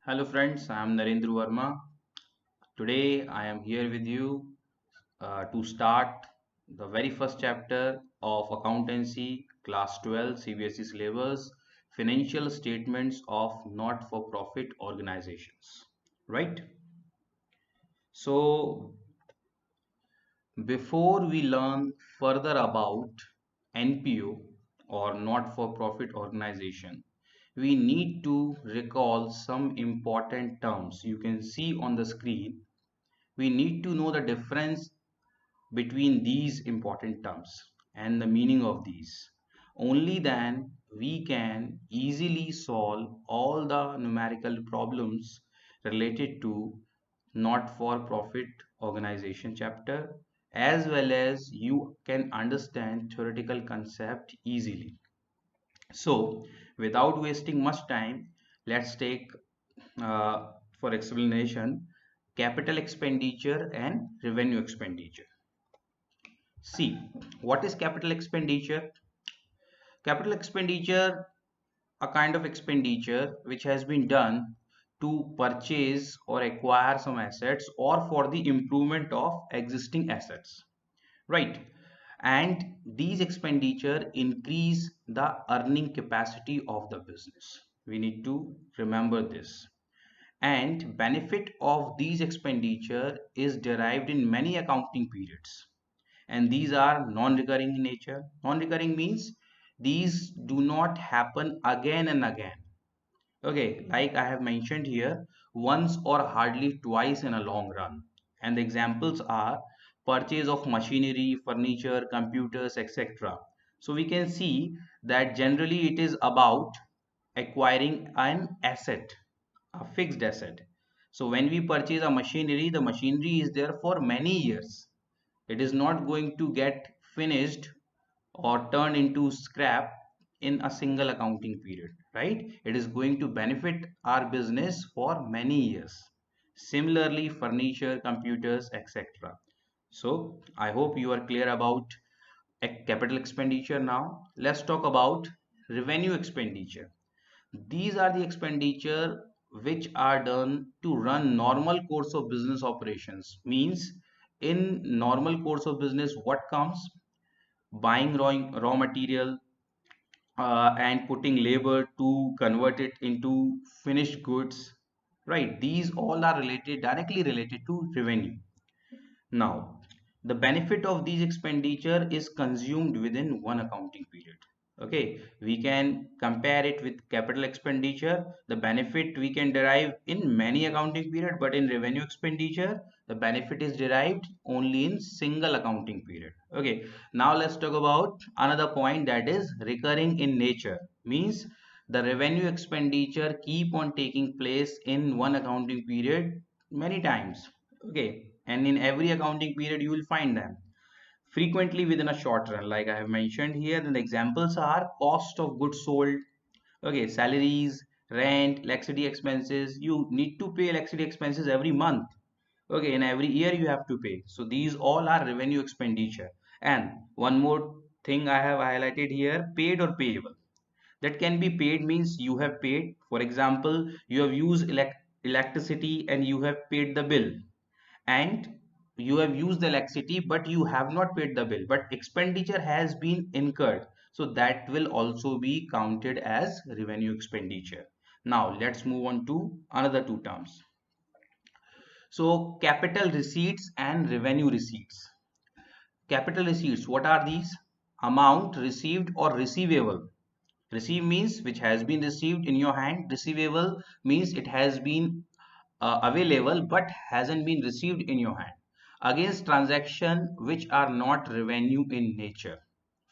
Hello friends, I am Narendra Verma. Today I am here with you to start the very first chapter of Accountancy Class 12 CBSE Syllabus Financial Statements of Not-for-Profit Organizations. Right? So before we learn further about NPO or Not-for-Profit Organization, we need to recall some important terms. You can see on the screen we need to know the difference between these important terms and the meaning of these. Only then we can easily solve all the numerical problems related to not-for-profit organization chapter, as well as you can understand theoretical concept easily. So without wasting much time, let's take for explanation capital expenditure and revenue expenditure. See, what is capital expenditure? Capital expenditure, a kind of expenditure which has been done to purchase or acquire some assets or for the improvement of existing assets, right? And these expenditure increase the earning capacity of the business. We need to remember this. And benefit of these expenditure is derived in many accounting periods, and these are non-recurring in nature. Non-recurring means these do not happen again and again. Okay, like I have mentioned here, once or hardly twice in a long run. And the examples are purchase of machinery, furniture, computers, etc. So we can see that generally it is about acquiring an asset, a fixed asset. So when we purchase a machinery, the machinery is there for many years. It is not going to get finished or turned into scrap in a single accounting period, right? It is going to benefit our business for many years. Similarly, furniture, computers, etc. So I hope you are clear about capital expenditure. Now let's talk about revenue expenditure. These are the expenditure which are done to run normal course of business operations. Means in normal course of business, what comes? Buying raw material and putting labor to convert it into finished goods. Right? These all are related, directly related to revenue. Now, the benefit of these expenditure is consumed within one accounting period. Okay, we can compare it with capital expenditure. The benefit we can derive in many accounting period, but in revenue expenditure, the benefit is derived only in single accounting period. Okay, now let's talk about another point, that is recurring in nature. Means the revenue expenditure keep on taking place in one accounting period many times. Okay, and in every accounting period you will find them frequently within a short run, like I have mentioned here. Then the examples are cost of goods sold, okay, salaries, rent, electricity expenses. You need to pay electricity expenses every month, okay, and every year you have to pay. So these all are revenue expenditure. And one more thing I have highlighted here, paid or payable. That can be paid means you have paid. For example, you have used electricity and you have paid the bill, and you have used the electricity but you have not paid the bill, but expenditure has been incurred, so that will also be counted as revenue expenditure. Now let's move on to another two terms. So capital receipts and revenue receipts. Capital receipts, what are these? Amount received or receivable. Receive means which has been received in your hand. Receivable means it has been available but hasn't been received in your hand, against transaction which are not revenue in nature.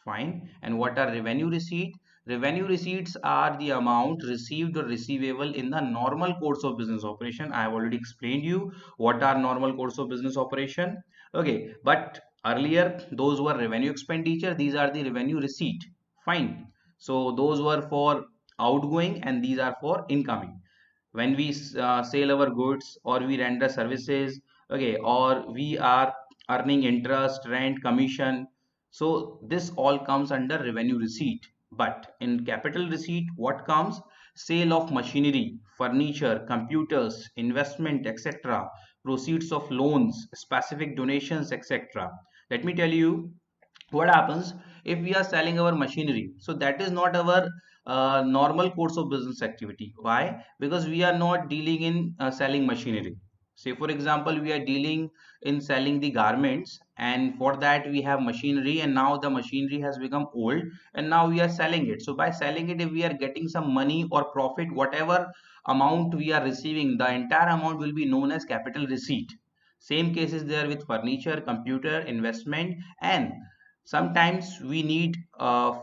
Fine. And what are revenue receipt? Revenue receipts are the amount received or receivable in the normal course of business operation. I have already explained you what are normal course of business operation. Okay, but earlier those were revenue expenditure, these are the revenue receipt. Fine. So those were for outgoing and these are for incoming. When we sell our goods or we render services, okay, or we are earning interest, rent, commission, so this all comes under revenue receipt. But in capital receipt, what comes? sale of machinery, furniture, computers, investment, etc., proceeds of loans, specific donations, etc. Let me tell you what happens if we are selling our machinery. So that is not our normal course of business activity. Why? Because we are not dealing in selling machinery. Say for example, we are dealing in selling the garments, and for that we have machinery, and now the machinery has become old and now we are selling it. So by selling it, if we are getting some money or profit, whatever amount we are receiving, the entire amount will be known as capital receipt. Same case is there with furniture, computer, investment, and sometimes we need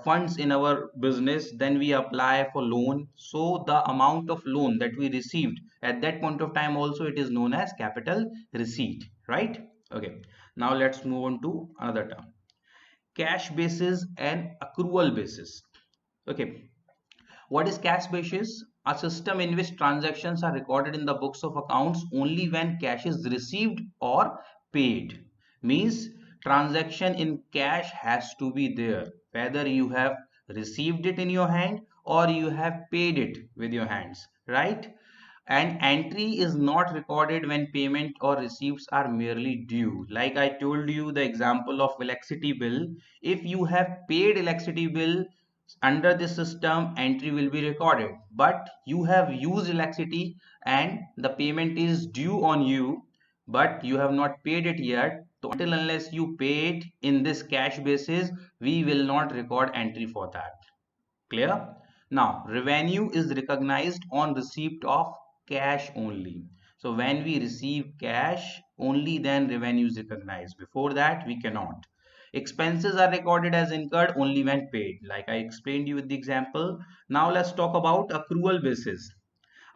funds in our business, then we apply for loan. So the amount of loan that we received at that point of time also, it is known as capital receipt, right? Okay, now let's move on to another term, cash basis and accrual basis. Okay, what is cash basis? A system in which transactions are recorded in the books of accounts only when cash is received or paid. Means transaction in cash has to be there, whether you have received it in your hand or you have paid it with your hands, right? An entry is not recorded when payment or receipts are merely due. Like I told you the example of electricity bill. If you have paid electricity bill under this system, entry will be recorded. But you have used electricity and the payment is due on you, but you have not paid it yet. So until unless you pay it in this cash basis, we will not record entry for that. Clear? Now, revenue is recognized on receipt of cash only. So when we receive cash, only then revenue is recognized. Before that, we cannot. Expenses are recorded as incurred only when paid, like I explained you with the example. Now let's talk about accrual basis.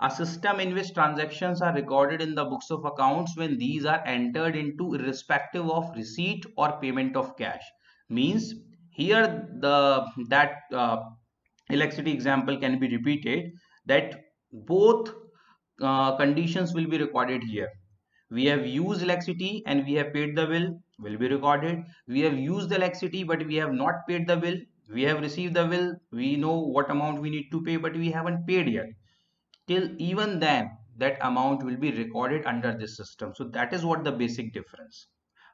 A system in which transactions are recorded in the books of accounts when these are entered into irrespective of receipt or payment of cash. Means here the that electricity example can be repeated, that both conditions will be recorded here. We have used electricity and we have paid the bill, will be recorded. We have used the electricity but we have not paid the bill. We have received the bill, we know what amount we need to pay but we haven't paid yet. Till even then that amount will be recorded under this system. So that is what the basic difference.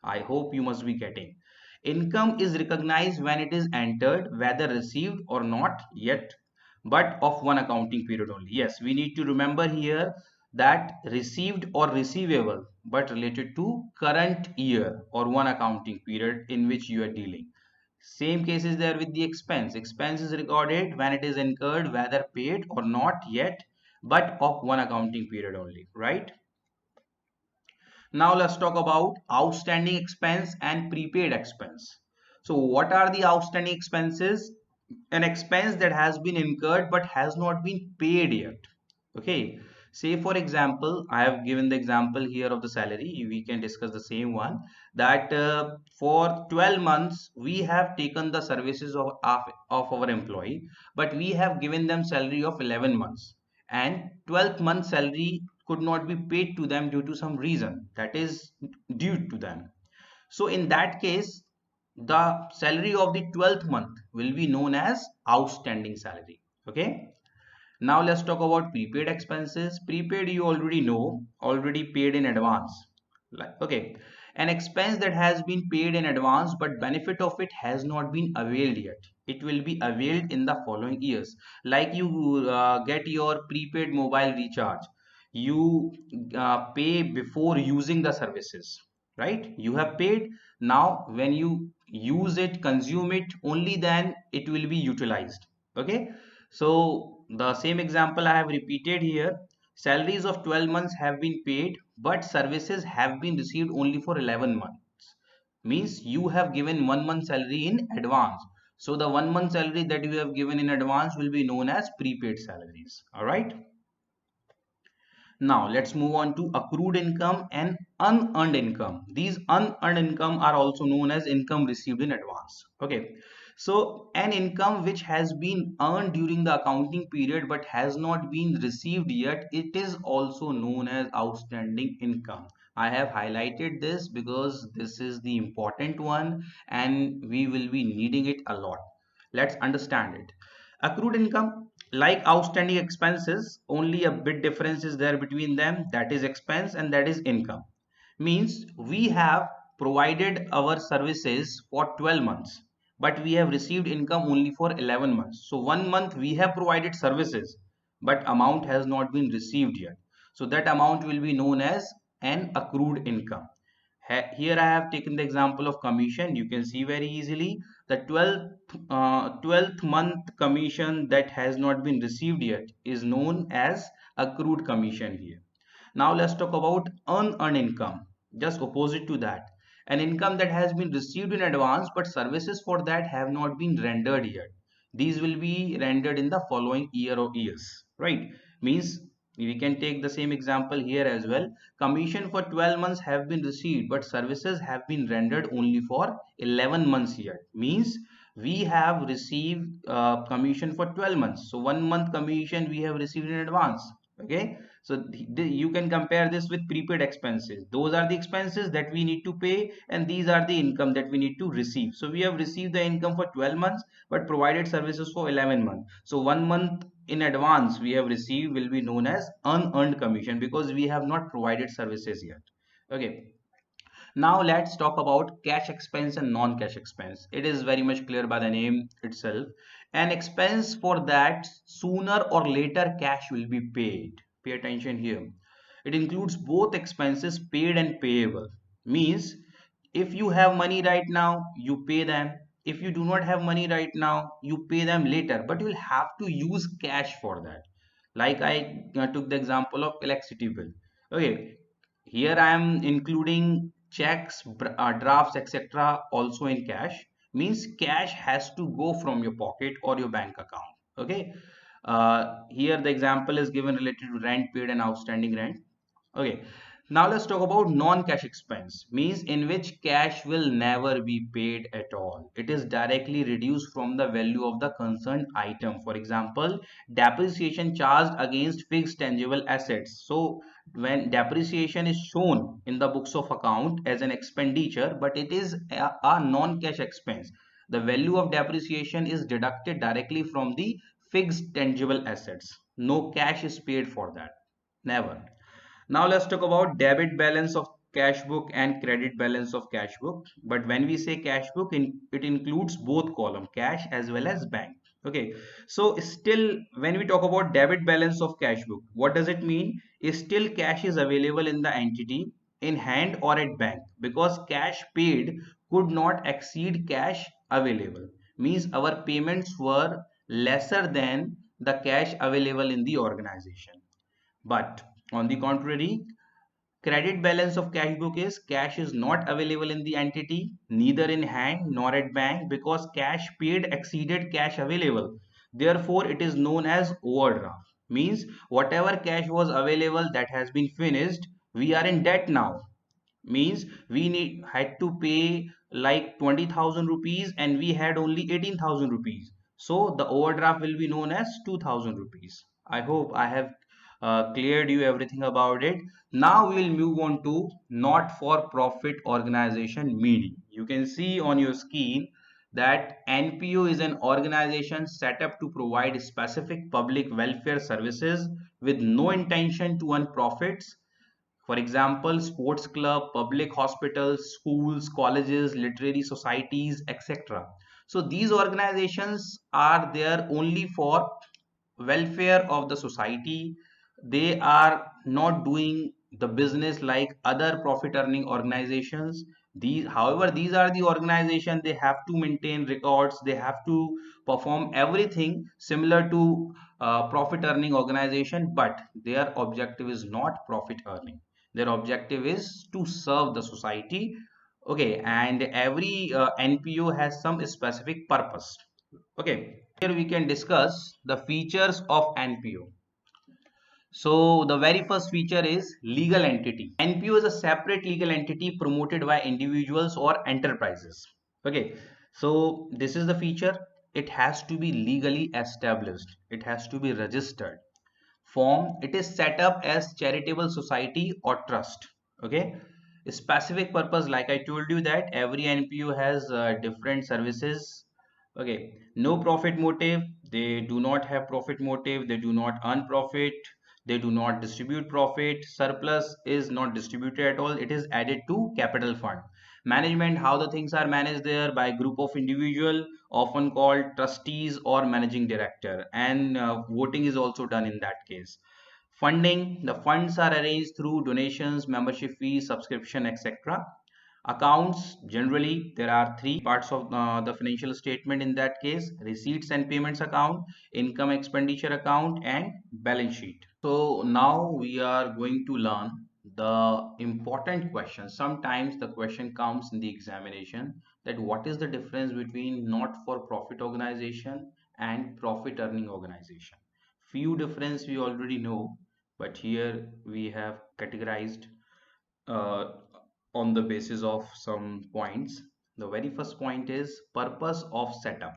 I hope you must be getting. Income is recognized when it is entered, whether received or not yet, but of one accounting period only. Yes, we need to remember here that received or receivable, but related to current year or one accounting period in which you are dealing. Same case is there with the expense. Expense is recorded when it is incurred, whether paid or not yet, but of one accounting period only, right? Now let's talk about outstanding expense and prepaid expense. So what are the outstanding expenses? An expense that has been incurred but has not been paid yet. Okay. Say for example, I have given the example here of the salary. We can discuss the same one, that for 12 months we have taken the services of our employee, but we have given them salary of 11 months, and 12th month salary could not be paid to them due to some reason that is due to them. So in that case, the salary of the 12th month will be known as outstanding salary. Okay. Now let's talk about prepaid expenses. Prepaid you already know, already paid in advance. Like, okay, an expense that has been paid in advance but benefit of it has not been availed yet. It will be availed in the following years. Like you get your prepaid mobile recharge. You pay before using the services, right? You have paid. Now when you use it, consume it, only then it will be utilized. Okay. So the same example I have repeated here. Salaries of 12 months have been paid, but services have been received only for 11 months. Means you have given 1 month salary in advance. So the 1 month salary that you have given in advance will be known as prepaid salaries. All right. Now let's move on to accrued income and unearned income. These unearned income are also known as income received in advance. Okay. So an income which has been earned during the accounting period but has not been received yet, it is also known as outstanding income. I have highlighted this because this is the important one and we will be needing it a lot. Let's understand it. Accrued income, like outstanding expenses, only a bit difference is there between them, that is expense and that is income. Means we have provided our services for 12 months, but we have received income only for 11 months. So 1 month we have provided services, but amount has not been received yet. So that amount will be known as an accrued income. Here I have taken the example of commission. You can see very easily the 12th month commission that has not been received yet is known as accrued commission here. Now let's talk about unearned income, just opposite to that. An income that has been received in advance but services for that have not been rendered yet. These will be rendered in the following year or years, right? Means we can take the same example here as well. Commission for 12 months have been received but services have been rendered only for 11 months yet. Means we have received commission for 12 months. So 1 month commission we have received in advance. Okay, so you can compare this with prepaid expenses. Those are the expenses that we need to pay, and these are the income that we need to receive. So we have received the income for 12 months but provided services for 11 months. So 1 month in advance we have received will be known as unearned commission because we have not provided services yet. Okay, now let's talk about cash expense and non-cash expense. It is very much clear by the name itself. An expense for that sooner or later cash will be paid. Pay attention here. It includes both expenses paid and payable. Means if you have money right now, you pay them. If you do not have money right now, you pay them later, but you will have to use cash for that. Like I took the example of electricity bill. Okay, here I am including checks, drafts, etc. also in cash. Means cash has to go from your pocket or your bank account. Okay. Here the example is given related to rent paid and outstanding rent. Okay, now let's talk about non-cash expense, means in which cash will never be paid at all. It is directly reduced from the value of the concerned item. For example, depreciation charged against fixed tangible assets. So when depreciation is shown in the books of account as an expenditure, but it is a non-cash expense. The value of depreciation is deducted directly from the fixed tangible assets. No cash is paid for that. Never. Now let's talk about debit balance of cash book and credit balance of cash book. But when we say cash book, it includes both column, cash as well as bank. Okay, so still when we talk about debit balance of cash book, what does it mean? Is still cash is available in the entity in hand or at bank because cash paid could not exceed cash available. Means our payments were lesser than the cash available in the organization. But on the contrary, credit balance of cash book is cash is not available in the entity, neither in hand nor at bank because cash paid exceeded cash available. Therefore, it is known as overdraft. Means whatever cash was available that has been finished, we are in debt now. Means we had to pay like 20,000 rupees and we had only 18,000 rupees. So the overdraft will be known as 2,000 rupees. I hope I have cleared you everything about it. Now we will move on to not for profit organization meaning. You can see on your screen that NPO is an organization set up to provide specific public welfare services with no intention to earn profits. For example, sports club, public hospitals, schools, colleges, literary societies, etc. So these organizations are there only for welfare of the society. They are not doing the business like other profit earning organizations. These, however, these are the organization, they have to maintain records, they have to perform everything similar to profit earning organization, but their objective is not profit earning. Their objective is to serve the society. Okay, and every NPO has some specific purpose. Okay, here we can discuss the features of NPO. So the very first feature is legal entity. NPO is a separate legal entity promoted by individuals or enterprises. Okay, so this is the feature. It has to be legally established. It has to be registered. Form, it is set up as charitable society or trust. Okay, specific purpose, like I told you that every NPO has different services. Okay, no profit motive. They do not have profit motive. They do not earn profit. They do not distribute profit. Surplus is not distributed at all. It is added to capital fund. Management, how the things are managed there by group of individual, often called trustees or managing director, and voting is also done in that case. Funding, the funds are arranged through donations, membership fees, subscription, etc. Accounts, generally there are three parts of the financial statement in that case: receipts and payments account, income expenditure account, and balance sheet. So now we are going to learn the important question. Sometimes the question comes in the examination that what is the difference between not for profit organization and profit earning organization. Few difference we already know, but here we have categorized uh, on the basis of some points. The very first point is purpose of setup.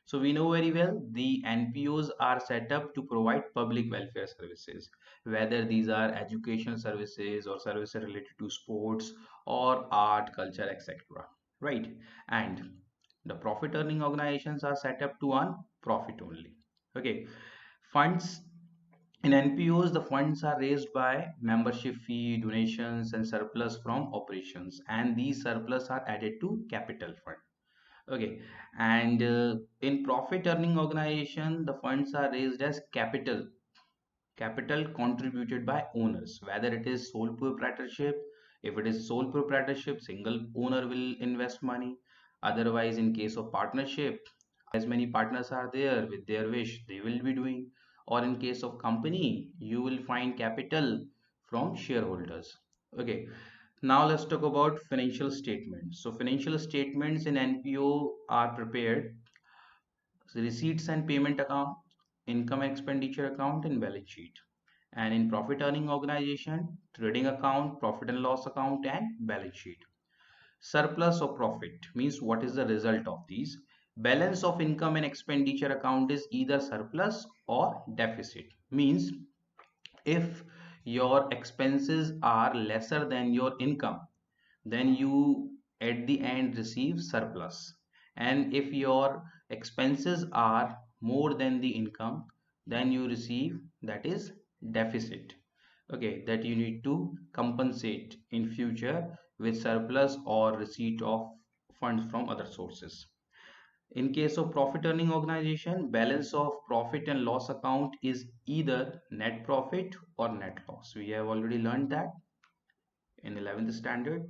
So we know very well the NPOs are set up to provide public welfare services, whether these are education services or services related to sports or art, culture, etc. Right? And the profit earning organizations are set up to earn profit only. Okay. Funds in NPOs, the funds are raised by membership fee, donations, and surplus from operations, and these surplus are added to capital fund. Okay, and in profit earning organization, the funds are raised as capital contributed by owners, whether it is sole proprietorship. If it is sole proprietorship, single owner will invest money. Otherwise, in case of partnership, as many partners are there with their wish, they will be doing. Or in case of company, you will find capital from shareholders. Okay, now let's talk about financial statements. So financial statements in NPO are prepared: receipts and payment account, income expenditure account, and balance sheet. And in profit earning organization, trading account, profit and loss account, and balance sheet. Surplus or profit means what is the result of these. Balance of income and expenditure account is either surplus or deficit. Means if your expenses are lesser than your income, then you at the end receive surplus. And if your expenses are more than the income, then you receive, that is, deficit. Okay, that you need to compensate in future with surplus or receipt of funds from other sources. In case of profit earning organization, balance of profit and loss account is either net profit or net loss. We have already learned that in 11th standard.